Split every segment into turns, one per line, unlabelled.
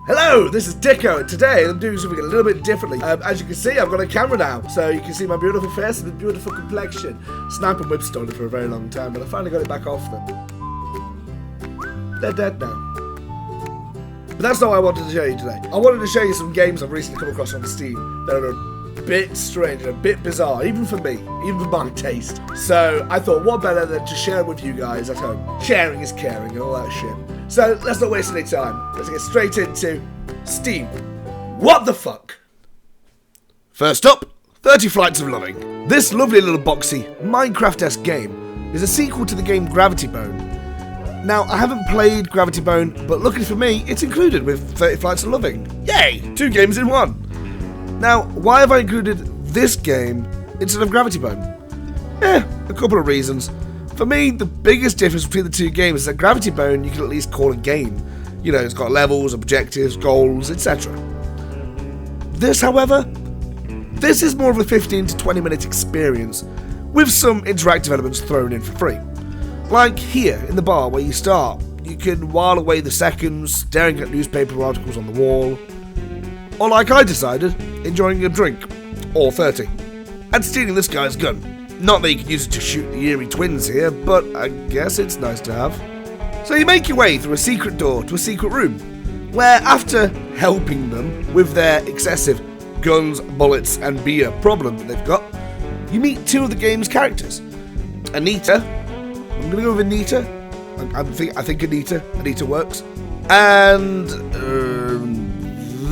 Hello, this is Dicko, and today I'm doing something a little bit differently. As you can see, I've got a camera now, so you can see my beautiful face and beautiful complexion. Sniper and Whip stolen it for a very long time, but I finally got it back off them. They're dead now. But that's not what I wanted to show you today. I wanted to show you some games I've recently come across on Steam that are a bit strange and a bit bizarre, even for me, even for my taste. So I thought, what better than to share with you guys at home? Sharing is caring and all that shit. So let's not waste any time. Let's get straight into Steam. What the fuck? First up, 30 Flights of Loving. This lovely little boxy Minecraft-esque game is a sequel to the game Gravity Bone. Now, I haven't played Gravity Bone, but luckily for me, it's included with 30 Flights of Loving. Yay! 2 games in one. Now, why have I included this game instead of Gravity Bone? A couple of reasons. For me, the biggest difference between the 2 games is that Gravity Bone you can at least call a game. You know, it's got levels, objectives, goals, etc. This, however, this is more of a 15 to 20 minute experience with some interactive elements thrown in for free. Like here, in the bar where you start, you can while away the seconds staring at newspaper articles on the wall, or like I decided, enjoying a drink, or 30, and stealing this guy's gun. Not that you can use it to shoot the eerie twins here, but I guess it's nice to have. So you make your way through a secret door to a secret room, where after helping them with their excessive guns, bullets and beer problem that they've got, you meet 2 of the game's characters. Anita, I'm gonna go with Anita, I think Anita works, and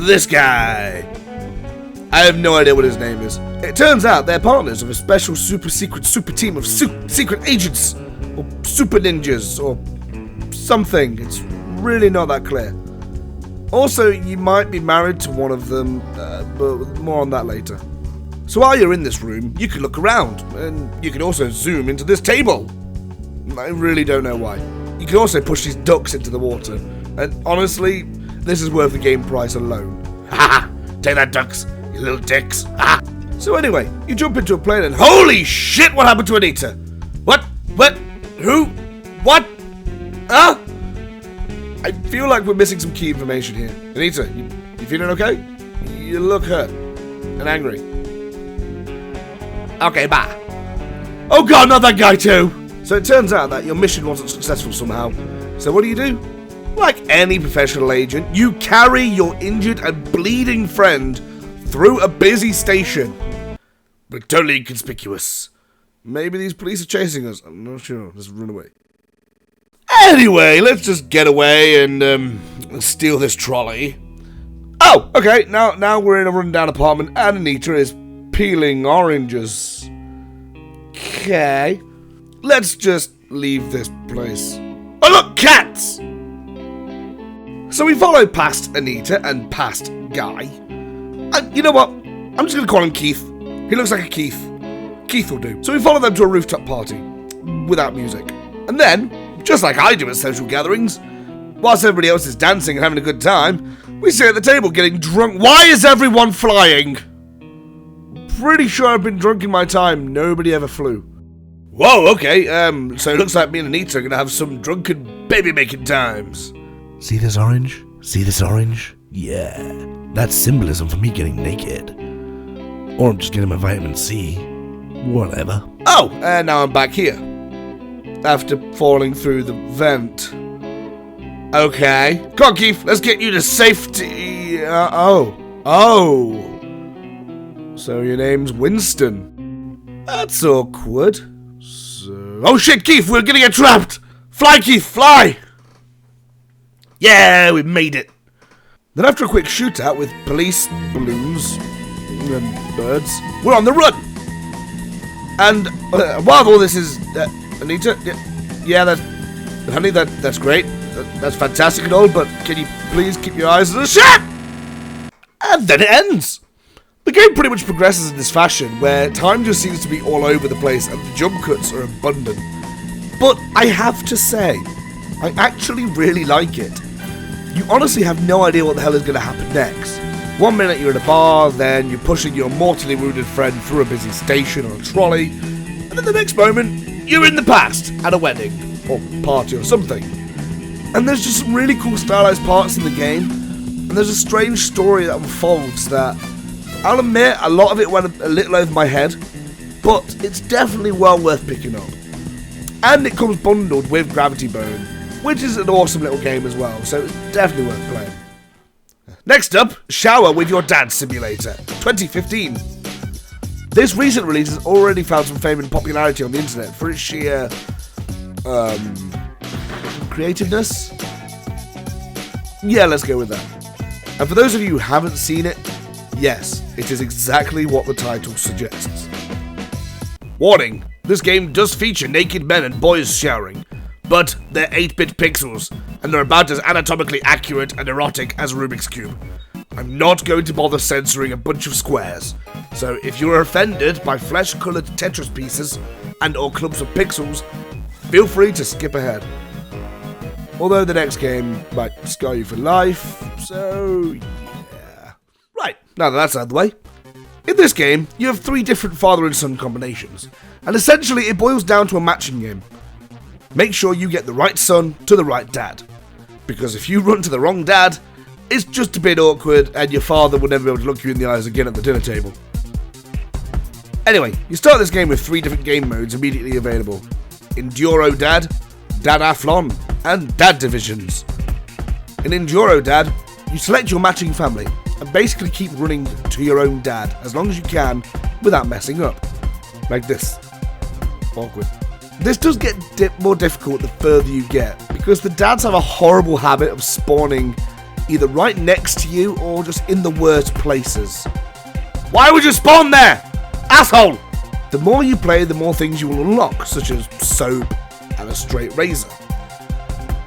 this guy. I have no idea what his name is. It turns out they're partners of a special super secret super team of secret agents, or super ninjas, or something. It's really not that clear. Also, you might be married to one of them, but more on that later. So while you're in this room, you can look around, and you can also zoom into this table. I really don't know why. You can also push these ducks into the water, and honestly, this is worth the game price alone. Haha! Take that, ducks! You little dicks. Ah. So anyway, you jump into a plane and holy shit, what happened to Anita? What? Who? What? Huh? I feel like we're missing some key information here. Anita, you feeling okay? You look hurt and angry. Okay, bye. Oh god, not that guy too! So it turns out that your mission wasn't successful somehow. So what do? Like any professional agent, you carry your injured and bleeding friend through a busy station. But totally inconspicuous. Maybe these police are chasing us. I'm not sure. Let's run away. Anyway, let's just get away and steal this trolley. Oh, okay. Now we're in a rundown apartment and Anita is peeling oranges. Okay. Let's just leave this place. Oh look, cats! So we followed past Anita and past Guy. You know what? I'm just going to call him Keith. He looks like a Keith. Keith will do. So we follow them to a rooftop party. Without music. And then, just like I do at social gatherings, whilst everybody else is dancing and having a good time, we sit at the table getting drunk. Why is everyone flying? Pretty sure I've been drunk in my time. Nobody ever flew. Whoa, okay. So it looks like me and Anita are going to have some drunken baby-making times.
See this orange? See this orange? Yeah. That's symbolism for me getting naked. Or I'm just getting my vitamin C. Whatever.
Oh, and now I'm back here. After falling through the vent. Okay. Come on, Keith, let's get you to safety. Oh. So your name's Winston. That's awkward. So... Oh shit, Keith, we're gonna get trapped! Fly, Keith, fly! Yeah, we made it. Then after a quick shootout with police, balloons, and birds, we're on the run! And while all this is... Anita? Yeah, honey, that's great. That's fantastic and all, but can you please keep your eyes on the shot? And then it ends! The game pretty much progresses in this fashion, where time just seems to be all over the place and the jump cuts are abundant. But I have to say, I actually really like it. You honestly have no idea what the hell is going to happen next. 1 minute you're in a bar, then you're pushing your mortally wounded friend through a busy station on a trolley, and then the next moment, you're in the past, at a wedding, or party or something. And there's just some really cool stylized parts in the game, And there's a strange story that unfolds that, I'll admit, a lot of it went a little over my head, but it's definitely well worth picking up. And it comes bundled with Gravity Bone, which is an awesome little game as well, so it's definitely worth playing. Next up, Shower with Your Dad Simulator, 2015. This recent release has already found some fame and popularity on the internet for its sheer creativeness? Yeah, let's go with that. And for those of you who haven't seen it, yes, it is exactly what the title suggests. Warning, this game does feature naked men and boys showering, but they're 8-bit pixels, and they're about as anatomically accurate and erotic as Rubik's Cube. I'm not going to bother censoring a bunch of squares, so if you're offended by flesh-coloured Tetris pieces and or clumps of pixels, feel free to skip ahead. Although the next game might scar you for life, so yeah. Right, now that that's out of the way. In this game, you have 3 different father and son combinations, and essentially it boils down to a matching game. Make sure you get the right son to the right dad, because if you run to the wrong dad, it's just a bit awkward and your father will never be able to look you in the eyes again at the dinner table. Anyway, you start this game with 3 different game modes immediately available. Enduro Dad, Dadathlon, and Dad Divisions. In Enduro Dad, you select your matching family and basically keep running to your own dad as long as you can without messing up. Like this. Awkward. This does get more difficult the further you get, because the dads have a horrible habit of spawning either right next to you or just in the worst places. Why would you spawn there? Asshole! The more you play, the more things you will unlock, such as soap and a straight razor.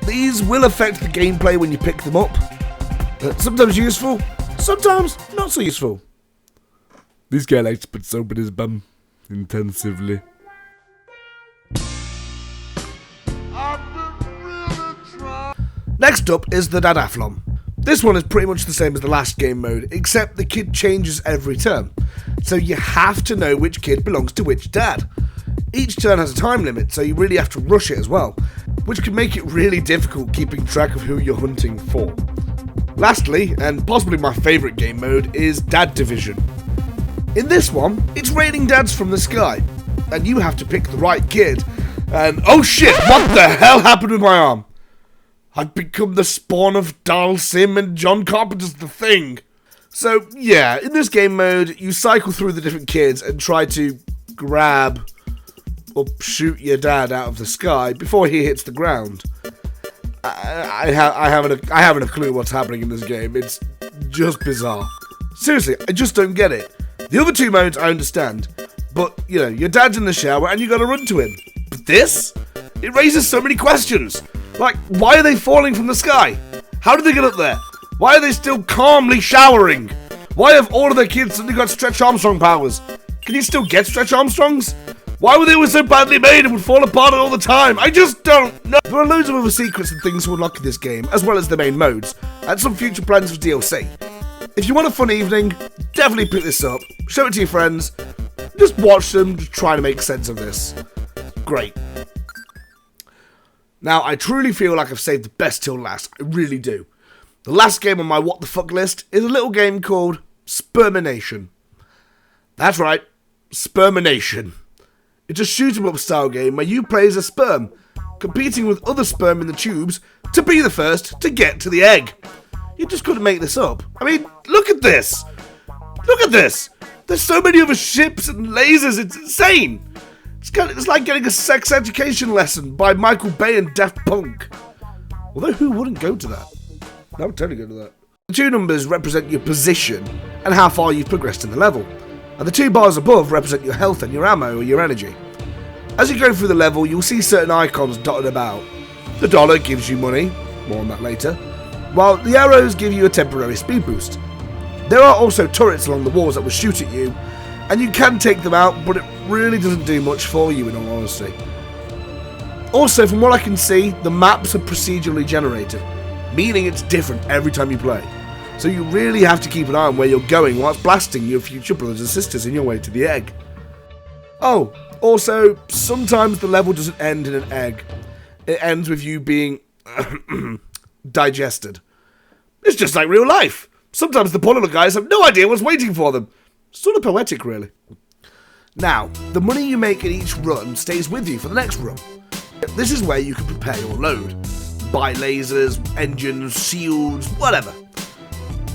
These will affect the gameplay when you pick them up. Sometimes useful, sometimes not so useful. This guy likes to put soap in his bum intensively. Next up is the Dadathlon. This one is pretty much the same as the last game mode, except the kid changes every turn, so you have to know which kid belongs to which dad. Each turn has a time limit, so you really have to rush it as well, which can make it really difficult keeping track of who you're hunting for. Lastly, and possibly my favourite game mode, is Dad Division. In this one, it's raining dads from the sky, and you have to pick the right kid, and oh shit, what the hell happened with my arm? I've become the spawn of Darl Sim and John Carpenter's The Thing. So yeah, in this game mode, you cycle through the different kids and try to grab or shoot your dad out of the sky before he hits the ground. I haven't a clue what's happening in this game. It's just bizarre. Seriously, I just don't get it. The other 2 modes I understand, but you know, your dad's in the shower and you gotta run to him. But this? It raises so many questions. Like, why are they falling from the sky? How did they get up there? Why are they still calmly showering? Why have all of their kids suddenly got Stretch Armstrong powers? Can you still get Stretch Armstrongs? Why were they always so badly made and would fall apart all the time? I just don't know. There are loads of other secrets and things to unlock in this game, as well as the main modes, and some future plans for DLC. If you want a fun evening, definitely pick this up, show it to your friends, just watch them, just try to make sense of this. Great. Now, I truly feel like I've saved the best till last, I really do. The last game on my what the fuck list is a little game called Spermination. That's right, Spermination. It's a shoot-em-up style game where you play as a sperm, competing with other sperm in the tubes to be the first to get to the egg. You just couldn't make this up. I mean, look at this! Look at this! There's so many other ships and lasers, it's insane! It's like getting a sex education lesson by Michael Bay and Daft Punk. Although who wouldn't go to that? I would totally go to that. The 2 numbers represent your position and how far you've progressed in the level, and the 2 bars above represent your health and your ammo or your energy. As you go through the level, you'll see certain icons dotted about. The dollar gives you money, more on that later, while the arrows give you a temporary speed boost. There are also turrets along the walls that will shoot at you, and you can take them out, but it really doesn't do much for you in all honesty. Also, from what I can see, the maps are procedurally generated, meaning it's different every time you play. So you really have to keep an eye on where you're going whilst blasting your future brothers and sisters in your way to the egg. Oh, also, sometimes the level doesn't end in an egg. It ends with you being digested. It's just like real life. Sometimes the poor little guys have no idea what's waiting for them. Sort of poetic, really. Now, the money you make in each run stays with you for the next run. This is where you can prepare your load. Buy lasers, engines, shields, whatever.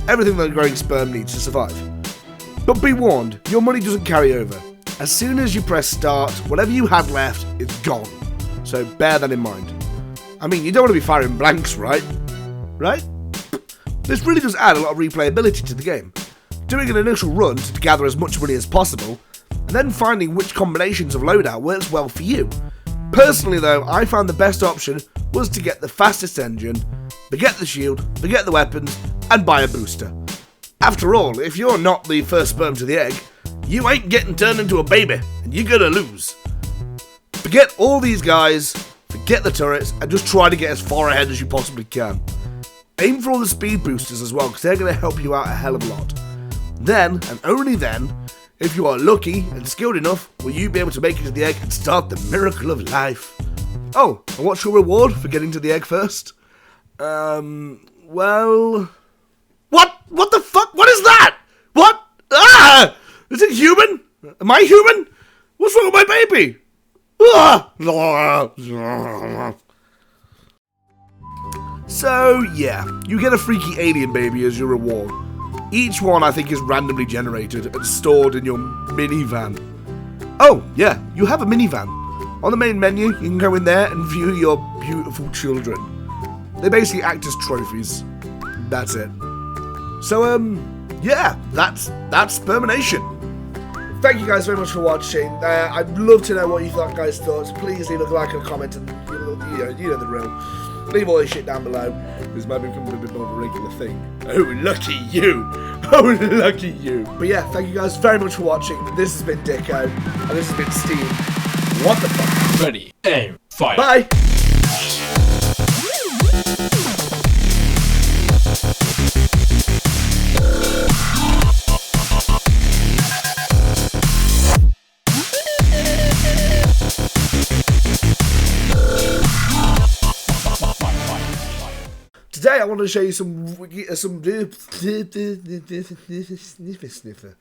Everything that growing sperm needs to survive. But be warned, your money doesn't carry over. As soon as you press start, whatever you had left is gone. So bear that in mind. I mean, you don't want to be firing blanks, right? Right? This really does add a lot of replayability to the game. Doing an initial run to gather as much money as possible, and then finding which combinations of loadout works well for you. Personally though, I found the best option was to get the fastest engine, forget the shield, forget the weapons, and buy a booster. After all, if you're not the first sperm to the egg, you ain't getting turned into a baby, and you're gonna lose. Forget all these guys, forget the turrets, and just try to get as far ahead as you possibly can. Aim for all the speed boosters as well, because they're going to help you out a hell of a lot. Then, and only then, if you are lucky and skilled enough, will you be able to make it to the egg and start the miracle of life. Oh, and what's your reward for getting to the egg first? Well... What? What the fuck? What is that? What? Ah! Is it human? Am I human? What's wrong with my baby? Ah! So, yeah, you get a freaky alien baby as your reward. Each one, I think, is randomly generated and stored in your minivan. Oh, yeah, you have a minivan. On the main menu, you can go in there and view your beautiful children. They basically act as trophies. That's it. So, yeah, that's Spermination. Thank you guys very much for watching. I'd love to know what you guys thought. So please leave a like and a comment, and you know the drill. Leave all this shit down below. This might become a bit more of a regular thing. Oh, lucky you! Oh, lucky you! But yeah, thank you guys very much for watching. This has been Dicko, and this has been Steve. What the fuck?
Ready, aim, fire.
Bye! Today I want to show you some sniffer.